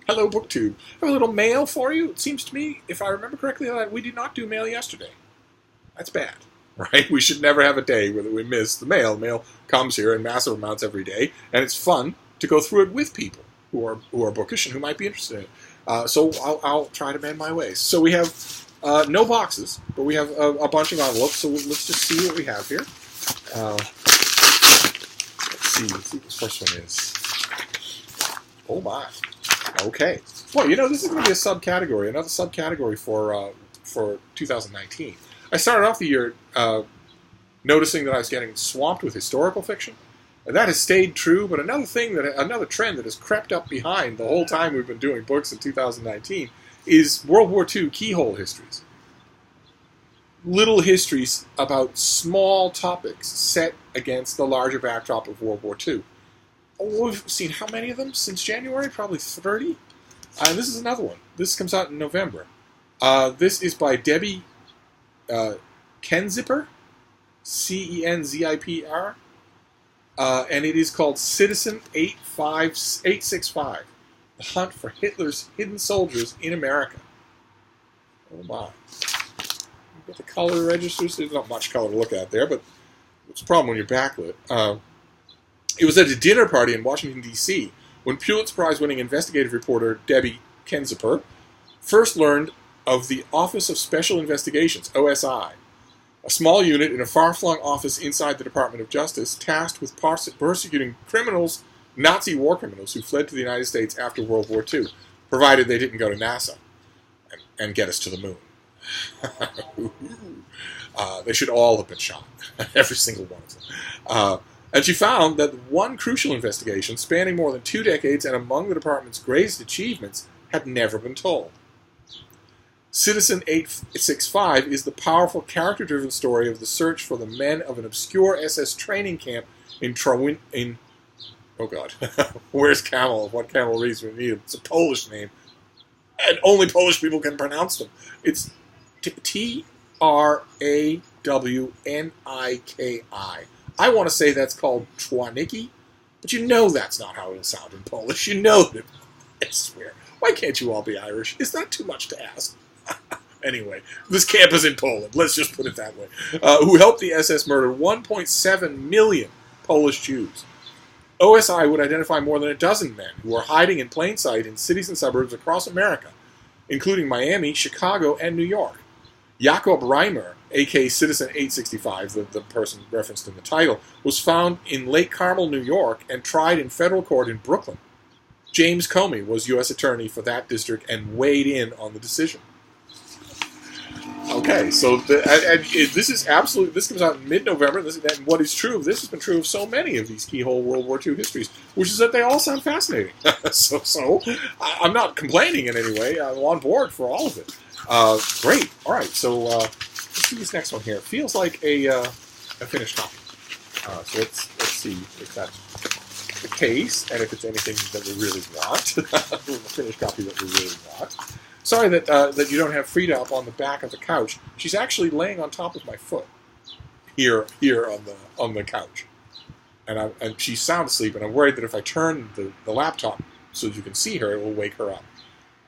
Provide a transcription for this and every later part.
Hello, BookTube. I have a little mail for you. It seems to me, if I remember correctly, that we did not do mail yesterday. That's bad, right? We should never have a day where we miss the mail. Mail comes here in massive amounts every day, and it's fun to go through it with people who are bookish and who might be interested in it. So I'll try to mend my ways. So we have no boxes, but we have a bunch of envelopes. So let's just see what we have here. Let's see what this first one is. Oh my. Okay. Well, this is going to be a subcategory, another subcategory for 2019. I started off the year noticing that I was getting swamped with historical fiction, and that has stayed true. But another trend that has crept up behind the whole time we've been doing books in 2019 is World War II keyhole histories. Little histories about small topics set against the larger backdrop of World War II. We've seen how many of them since January? Probably 30. And this is another one. This comes out in November. This is by Debbie Kenzipper, Cenzipr, and it is called Citizen 865, The Hunt for Hitler's Hidden Soldiers in America. Oh my. You've got the color registers. There's not much color to look at there, but it's a problem when you're backlit. It was at a dinner party in Washington, D.C., when Pulitzer Prize-winning investigative reporter Debbie Kenzipper first learned of the Office of Special Investigations, OSI, a small unit in a far-flung office inside the Department of Justice tasked with persecuting criminals, Nazi war criminals who fled to the United States after World War II, provided they didn't go to NASA and get us to the moon. They should all have been shot, every single one of them. And she found that one crucial investigation, spanning more than 2 decades and among the department's greatest achievements, had never been told. Citizen 865 is the powerful, character-driven story of the search for the men of an obscure SS training camp in oh God, where's Camel? What Camel reads we need him? It's a Polish name, and only Polish people can pronounce them. It's Trawniki. I want to say that's called Trawniki, but that's not how it'll sound in Polish. That. I swear. Why can't you all be Irish? Is that too much to ask? Anyway, this camp is in Poland. Let's just put it that way. Who helped the SS murder 1.7 million Polish Jews. OSI would identify more than a dozen men who are hiding in plain sight in cities and suburbs across America, including Miami, Chicago, and New York. Jakob Reimer, a.k.a. Citizen 865, the person referenced in the title, was found in Lake Carmel, New York, and tried in federal court in Brooklyn. James Comey was U.S. attorney for that district and weighed in on the decision. Okay, so this comes out in mid-November, and what is true of this has been true of so many of these keyhole World War II histories, which is that they all sound fascinating. So I'm not complaining in any way. I'm on board for all of it. Great. All right. So let's see this next one here. It feels like a finished copy. So let's see if that's the case and if it's anything that we really want. A finished copy that we really want. Sorry that you don't have Frida up on the back of the couch. She's actually laying on top of my foot here on the couch, and she's sound asleep. And I'm worried that if I turn the laptop so that you can see her, it will wake her up.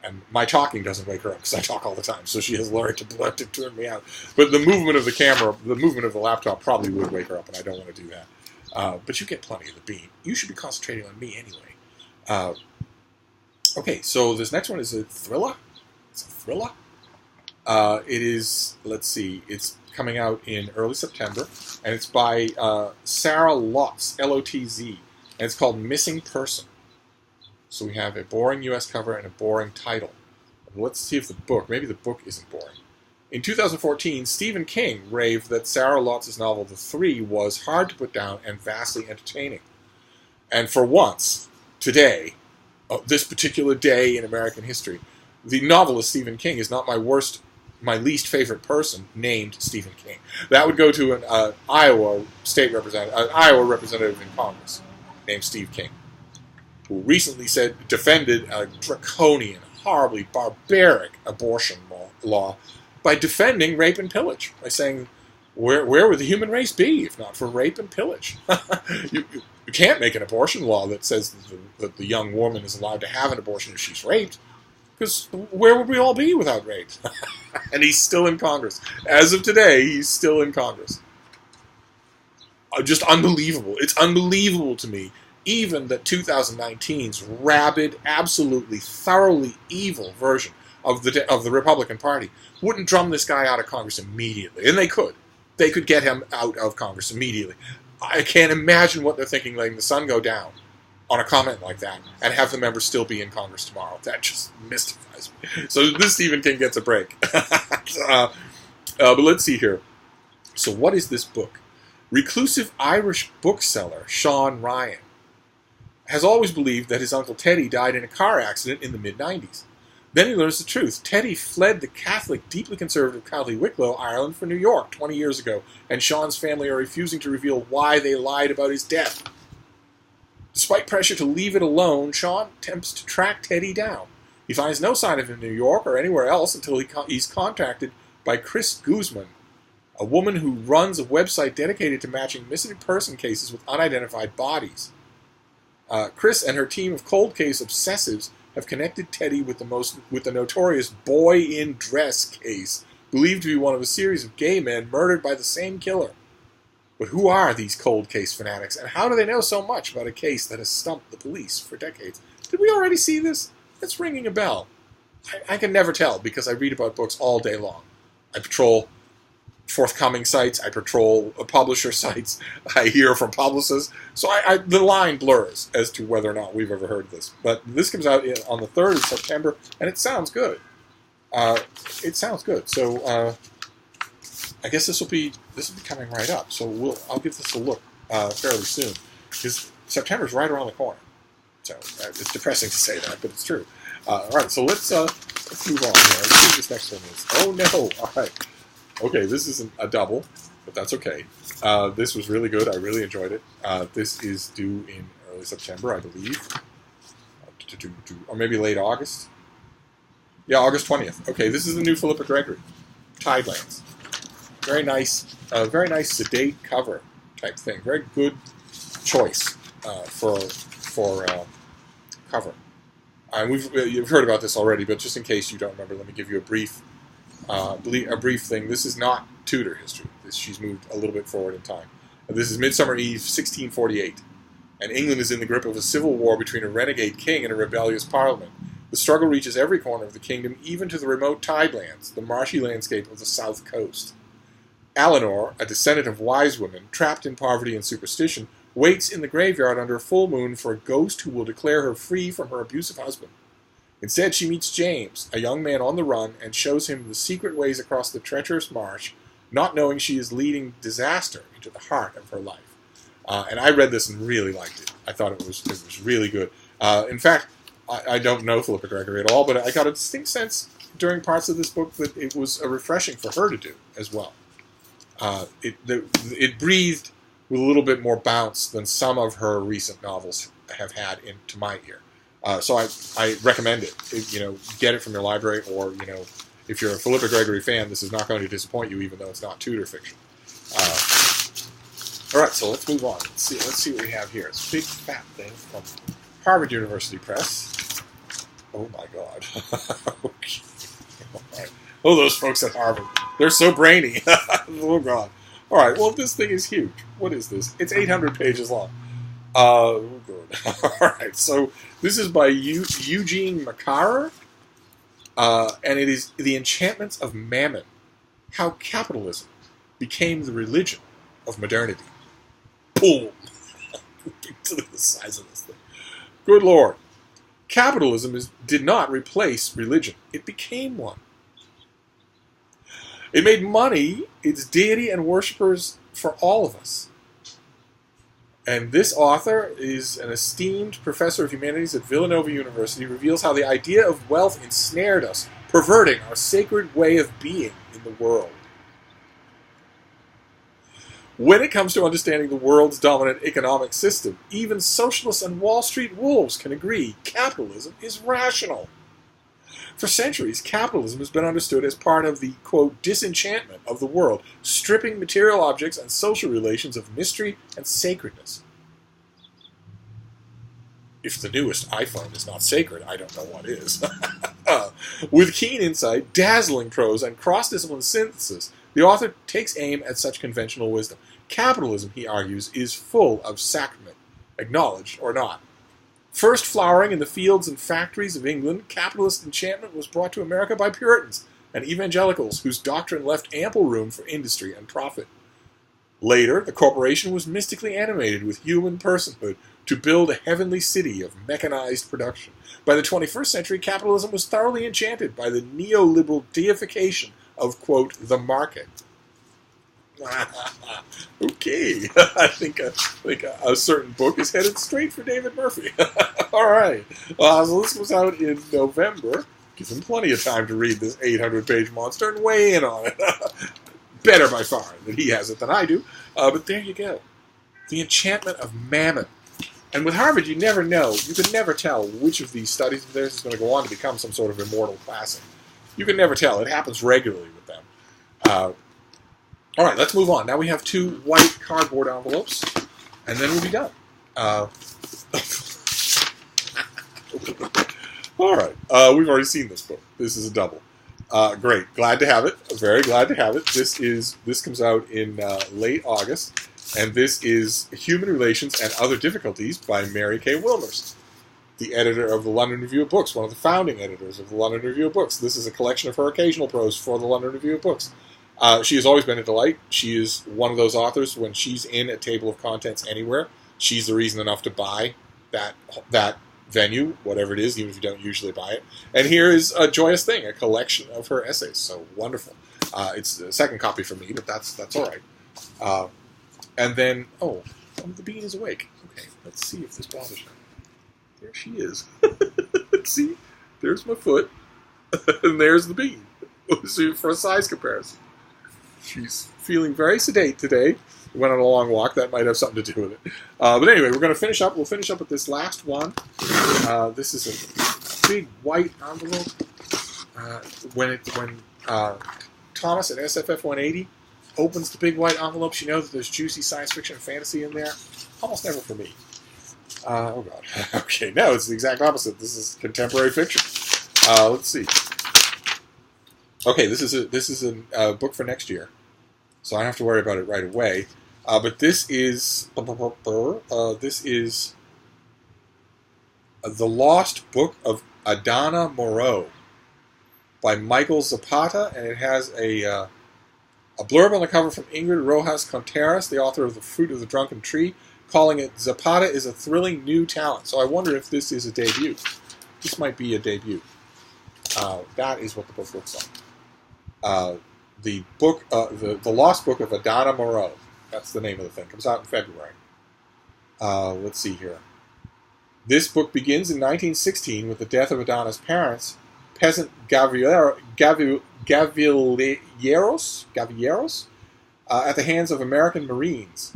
And my talking doesn't wake her up because I talk all the time, so she has learned to turn me out. But the movement of the camera, the movement of the laptop probably would wake her up, and I don't want to do that. But you get plenty of the beam. You should be concentrating on me anyway. Okay, so this next one is a thriller. It's a thriller. It is, let's see, it's coming out in early September, and it's by Sarah Lotz, L-O-T-Z, and it's called Missing Person. So we have a boring U.S. cover and a boring title. Let's see if maybe the book isn't boring. In 2014, Stephen King raved that Sarah Lotz's novel The Three was hard to put down and vastly entertaining. And for once, today, this particular day in American history, the novelist Stephen King is not my least favorite person named Stephen King. That would go to an Iowa representative in Congress named Steve King, who recently defended a draconian, horribly barbaric abortion law by defending rape and pillage, by saying Where would the human race be if not for rape and pillage? You can't make an abortion law that says that the young woman is allowed to have an abortion if she's raped, because where would we all be without rape? And he's still in Congress. As of today, he's still in Congress. Just unbelievable. It's unbelievable to me, even that 2019's rabid, absolutely, thoroughly evil version of the Republican Party wouldn't drum this guy out of Congress immediately. And they could. They could get him out of Congress immediately. I can't imagine what they're thinking, letting the sun go down on a comment like that and have the members still be in Congress tomorrow. That just mystifies me. So this Stephen King gets a break. But let's see here. So what is this book? Reclusive Irish bookseller Sean Ryan has always believed that his Uncle Teddy died in a car accident in the mid-90s. Then he learns the truth. Teddy fled the Catholic, deeply conservative County Wicklow, Ireland for New York 20 years ago, and Sean's family are refusing to reveal why they lied about his death. Despite pressure to leave it alone, Sean attempts to track Teddy down. He finds no sign of him in New York or anywhere else until he's contacted by Chris Guzman, a woman who runs a website dedicated to matching missing person cases with unidentified bodies. Chris and her team of cold case obsessives have connected Teddy with the notorious boy in dress case, believed to be one of a series of gay men murdered by the same killer. But who are these cold case fanatics, and how do they know so much about a case that has stumped the police for decades? Did we already see this? It's ringing a bell. I can never tell, because I read about books all day long. I patrol forthcoming sites, I patrol publisher sites, I hear from publicists, so the line blurs as to whether or not we've ever heard of this. But this comes out on the 3rd of September, and it sounds good. So I guess this will be coming right up. So I'll give this a look fairly soon, because September's right around the corner. So it's depressing to say that, but it's true. All right, so let's move on here. Let's see what this next one is. Oh no! All right. Okay, this isn't a double, but that's okay. This was really good. I really enjoyed it. This is due in early September, I believe. Or maybe late August. Yeah, August 20th. Okay, this is the new Philippa Gregory, Tidelands. Very nice, sedate cover type thing. Very good choice for cover. You've heard about this already, but just in case you don't remember, let me give you a brief thing. This is not Tudor history. She's moved a little bit forward in time. This is Midsummer Eve, 1648, and England is in the grip of a civil war between a renegade king and a rebellious parliament. The struggle reaches every corner of the kingdom, even to the remote tidelands, the marshy landscape of the south coast. Eleanor, a descendant of wise women, trapped in poverty and superstition, waits in the graveyard under a full moon for a ghost who will declare her free from her abusive husband. Instead, she meets James, a young man on the run, and shows him the secret ways across the treacherous marsh, not knowing she is leading disaster into the heart of her life. And I read this and really liked it. I thought it was really good. In fact, I don't know Philippa Gregory at all, but I got a distinct sense during parts of this book that it was refreshing for her to do as well. It breathed with a little bit more bounce than some of her recent novels have had into my ear. So I recommend it. Get it from your library, or if you're a Philippa Gregory fan, this is not going to disappoint you, even though it's not Tudor fiction. All right, so let's move on. Let's see what we have here. It's a big fat thing from Harvard University Press. Oh my God. Okay. All right. Oh, those folks at Harvard. They're so brainy. Oh God. All right, well, this thing is huge. What is this? It's 800 pages long. Good. All right, so this is by Eugene Macarer, and it is The Enchantments of Mammon, How Capitalism Became the Religion of Modernity. Boom! Look at the size of this thing. Good Lord. Capitalism did not replace religion. It became one. It made money its deity and worshippers for all of us. And this author is an esteemed professor of humanities at Villanova University, reveals how the idea of wealth ensnared us, perverting our sacred way of being in the world. When it comes to understanding the world's dominant economic system, even socialists and Wall Street wolves can agree capitalism is rational. For centuries, capitalism has been understood as part of the, quote, disenchantment of the world, stripping material objects and social relations of mystery and sacredness. If the newest iPhone is not sacred, I don't know what is. With keen insight, dazzling prose, and cross-discipline synthesis, the author takes aim at such conventional wisdom. Capitalism, he argues, is full of sacrament, acknowledged or not. First flowering in the fields and factories of England, capitalist enchantment was brought to America by Puritans and evangelicals whose doctrine left ample room for industry and profit. Later, the corporation was mystically animated with human personhood to build a heavenly city of mechanized production. By the 21st century, capitalism was thoroughly enchanted by the neoliberal deification of, quote, the market. Okay, I think a certain book is headed straight for David Murphy. All right, so this comes out in November. Gives him plenty of time to read this 800-page monster and weigh in on it. Better by far that he has it than I do. But there you go. The Enchantment of Mammon. And with Harvard, you never know. You can never tell which of these studies of theirs is going to go on to become some sort of immortal classic. You can never tell. It happens regularly with them. All right, let's move on. Now we have 2 white cardboard envelopes, and then we'll be done. All right, we've already seen this book. This is a double. Great, glad to have it. Very glad to have it. This comes out in late August, and this is Human Relations and Other Difficulties by Mary K. Wilmers, the editor of the London Review of Books, one of the founding editors of the London Review of Books. This is a collection of her occasional prose for the London Review of Books. She has always been a delight. She is one of those authors, when she's in a table of contents anywhere, she's the reason enough to buy that venue, whatever it is, even if you don't usually buy it. And here is A Joyous Thing, a collection of her essays. So wonderful. It's a second copy for me, but that's all right. And then, the bean is awake. Okay, let's see if this bothers her. There she is. See? There's my foot. And there's the bean. For a size comparison. She's feeling very sedate today. We went on a long walk. That might have something to do with it. But anyway, we're going to finish up. We'll finish up with this last one. This is a big white envelope. When Thomas at SFF 180 opens the big white envelope, you know that there's juicy science fiction and fantasy in there. Almost never for me. Oh, God. Okay, no, it's the exact opposite. This is contemporary fiction. Let's see. Okay, this is a book for next year, so I don't have to worry about it right away. But this is The Lost Book of Donna, Murrow by Michael Zapata, and it has a blurb on the cover from Ingrid Rojas Contreras, the author of The Fruit of the Drunken Tree, calling it Zapata is a thrilling new talent. So I wonder if this is a debut. This might be a debut. That is what the book looks like. The Lost Book of Donna Murrow. That's the name of the thing. Comes out in February. Let's see here. This book begins in 1916 with the death of Adonna's parents, peasant Gavileros, at the hands of American Marines.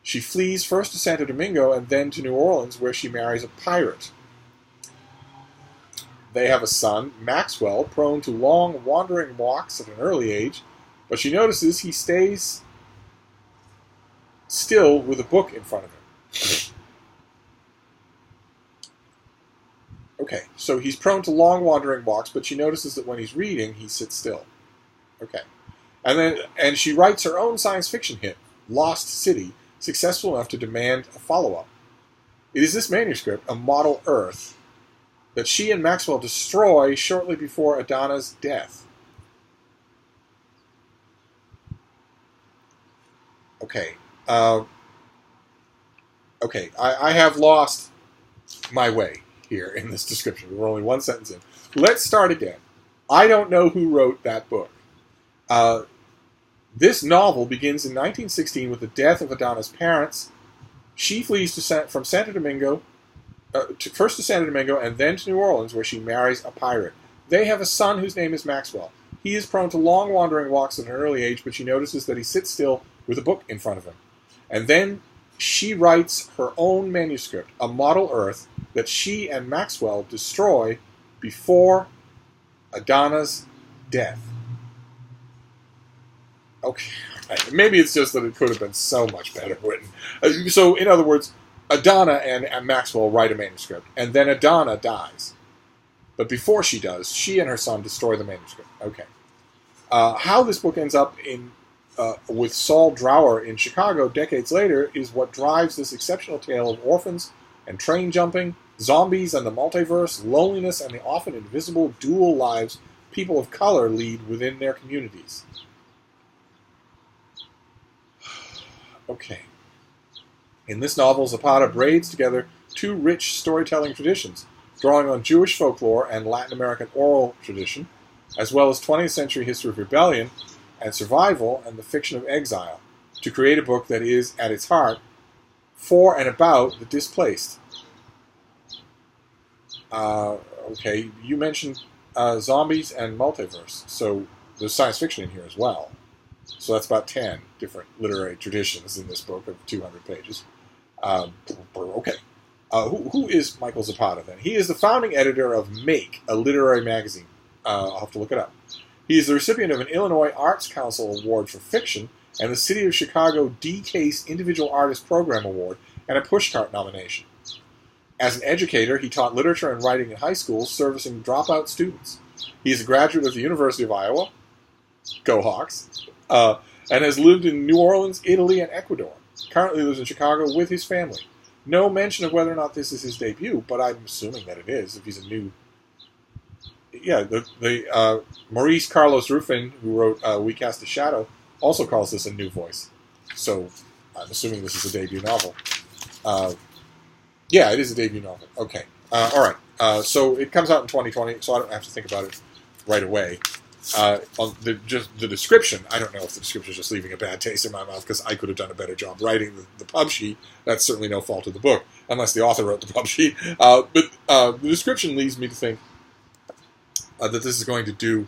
She flees first to Santo Domingo and then to New Orleans, where she marries a pirate. They have a son, Maxwell, prone to long, wandering walks at an early age, but she notices he stays still with a book in front of him. Okay, so he's prone to long, wandering walks, but she notices that when he's reading, he sits still. Okay. And she writes her own science fiction hit, Lost City, successful enough to demand a follow-up. It is this manuscript, A Model Earth, that she and Maxwell destroy shortly before Adonna's death. Okay. I have lost my way here in this description. We're only one sentence in. Let's start again. I don't know who wrote that book. This novel begins in 1916 with the death of Adonna's parents. She flees from Santo Domingo, first to Santo Domingo and then to New Orleans, where she marries a pirate. They have a son whose name is Maxwell. He is prone to long wandering walks at an early age, but she notices that he sits still with a book in front of him. And then she writes her own manuscript, A Model Earth, that she and Maxwell destroy before Adonna's death. Okay, maybe it's just that it could have been so much better written. So, in other words, Donna and Maxwell write a manuscript, and then Donna dies. But before she does, she and her son destroy the manuscript. Okay. How this book ends up with Saul Drower in Chicago decades later is what drives this exceptional tale of orphans and train jumping, zombies and the multiverse, loneliness, and the often invisible dual lives people of color lead within their communities. Okay. In this novel, Zapata braids together two rich storytelling traditions, drawing on Jewish folklore and Latin American oral tradition, as well as 20th century history of rebellion and survival and the fiction of exile, to create a book that is, at its heart, for and about the displaced. Okay, you mentioned zombies and multiverse, so there's science fiction in here as well. So that's about 10 different literary traditions in this book of 200 pages. Okay. Who is Michael Zapata, then? He is the founding editor of Make, a literary magazine. I'll have to look it up. He is the recipient of an Illinois Arts Council Award for Fiction and the City of Chicago D. Case Individual Artist Program Award and a Pushcart nomination. As an educator, he taught literature and writing in high schools, servicing dropout students. He is a graduate of the University of Iowa, go Hawks, and has lived in New Orleans, Italy, and Ecuador. Currently lives in Chicago with his family. No mention of whether or not this is his debut, but I'm assuming that it is, if he's a new... Yeah, the Maurice Carlos Ruffin, who wrote We Cast a Shadow, also calls this a new voice. So I'm assuming this is a debut novel. Yeah, it is a debut novel. Okay. All right. So it comes out in 2020, so I don't have to think about it right away. On the description, I don't know if the description is just leaving a bad taste in my mouth because I could have done a better job writing the pub sheet. That's certainly no fault of the book, unless the author wrote the pub sheet. But the description leads me to think that this is going to do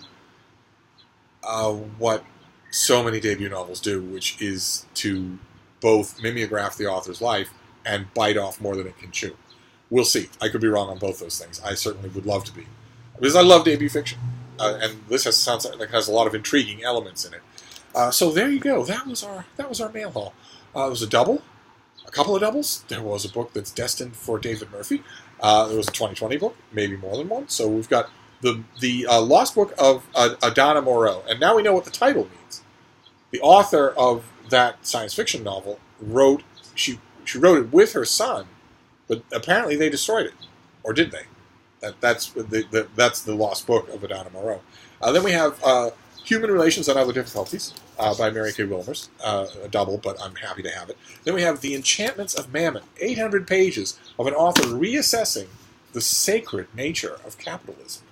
what so many debut novels do, which is to both mimeograph the author's life and bite off more than it can chew. We'll see. I could be wrong on both those things. I certainly would love to be, because I love debut fiction. And this sounds like it has a lot of intriguing elements in it. So there you go. That was our mail haul. It was a double, a couple of doubles. There was a book that's destined for David Murphy. There was a 2020 book, maybe more than one. So we've got the Lost Book of Donna Murrow, and now we know what the title means. The author of that science fiction novel wrote she wrote it with her son, but apparently they destroyed it, or did they? That's the Lost Book of Donna Murrow. Then we have Human Relations and Other Difficulties by Mary Kay Wilmers, a double, but I'm happy to have it. Then we have The Enchantments of Mammon, 800 pages of an author reassessing the sacred nature of capitalism.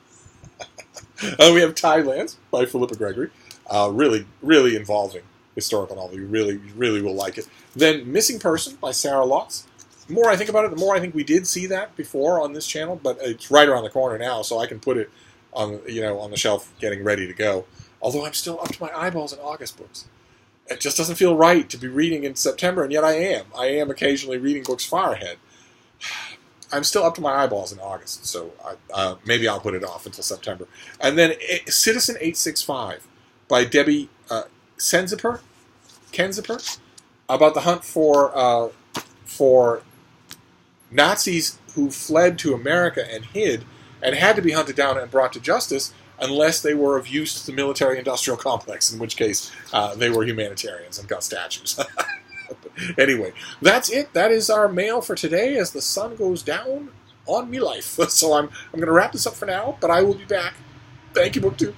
We have Tidelands by Philippa Gregory, really, really involving historical novel. You really will like it. Then Missing Person by Sarah Lotz. The more I think about it, the more I think we did see that before on this channel, but it's right around the corner now, so I can put it on the shelf getting ready to go. Although I'm still up to my eyeballs in August books. It just doesn't feel right to be reading in September, and yet I am. I am occasionally reading books far ahead. I'm still up to my eyeballs in August, so maybe I'll put it off until September. And then Citizen 865 by Debbie Kenziper, about the hunt for Nazis who fled to America and hid and had to be hunted down and brought to justice unless they were of use to the military-industrial complex, in which case they were humanitarians and got statues. Anyway, that's it. That is our mail for today as the sun goes down on me life. So I'm going to wrap this up for now, but I will be back. Thank you, BookTube.